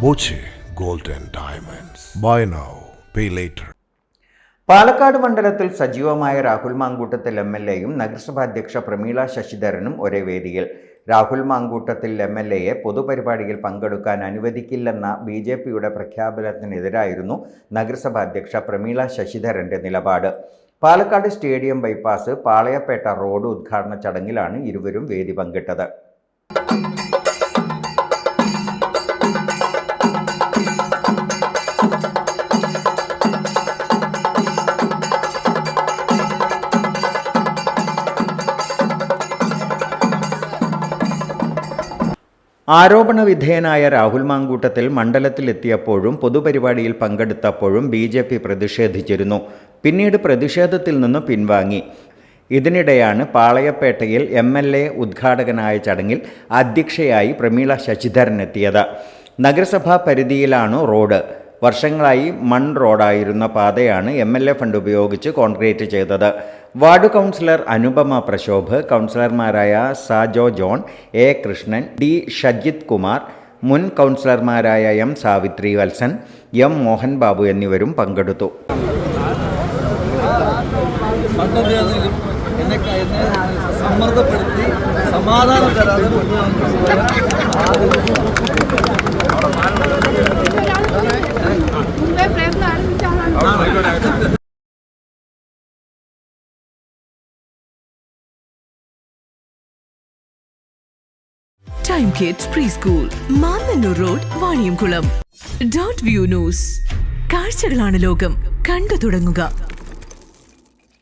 Boche gold and diamonds. Buy now, pay later. Palakkad മണ്ഡലത്തിൽ സജീവമായ രാഹുൽ മാങ്കൂട്ടത്തിൽ MLAയും നഗരസഭാ അധ്യക്ഷ പ്രമീള ശശിധരനും ഒരേ വേദിയിൽ. രാഹുൽ മാങ്കൂട്ടത്തിൽ MLAയെ പൊതുപരിപാടിയിൽ പങ്കെടുക്കാൻ അനുവദിക്കില്ലെന്ന BJPയുടെ പ്രഖ്യാപനത്തിനെതിരായിരുന്നു നഗരസഭാ അധ്യക്ഷ പ്രമീള ശശിധരന്റെ നിലപാട്. പാലക്കാട് സ്റ്റേഡിയം ബൈപ്പാസ് പാളയപ്പേട്ട റോഡ് ഉദ്ഘാടന ചടങ്ങിലാണ് ഇരുവരും വേദി പങ്കിട്ടത്. ആരോപണ വിധേയനായ രാഹുൽ മാങ്കൂട്ടത്തിൽ മണ്ഡലത്തിലെത്തിയപ്പോഴും പൊതുപരിപാടിയിൽ പങ്കെടുത്തപ്പോഴും BJP പ്രതിഷേധിച്ചിരുന്നു. പിന്നീട് പ്രതിഷേധത്തിൽ നിന്ന് പിൻവാങ്ങി. ഇതിനിടെയാണ് പാളയപ്പേട്ടയിൽ MLA ഉദ്ഘാടകനായ ചടങ്ങിൽ അധ്യക്ഷയായി പ്രമീള ശശിധരൻ എത്തിയത്. നഗരസഭാ പരിധിയിലാണ് റോഡ്. വർഷങ്ങളായി റോഡായിരുന്ന പാതയാണ് MLA ഫണ്ട് ഉപയോഗിച്ച് കോൺക്രീറ്റ് ചെയ്തത്. വാർഡ് കൗൺസിലർ അനുപമ പ്രശോഭ്, കൗൺസിലർമാരായ Sajo John, A Krishnan, D Shajith Kumar, മുൻ കൗൺസിലർമാരായ M സാവിത്രി വത്സൻ, M മോഹൻ ബാബു എന്നിവരും പങ്കെടുത്തു. Time Kids Preschool, Manannur Road, Vaniyamkulam. Dot View News. കാഴ്ചകളാണ് ലോകം, കണ്ടു തുടങ്ങുക.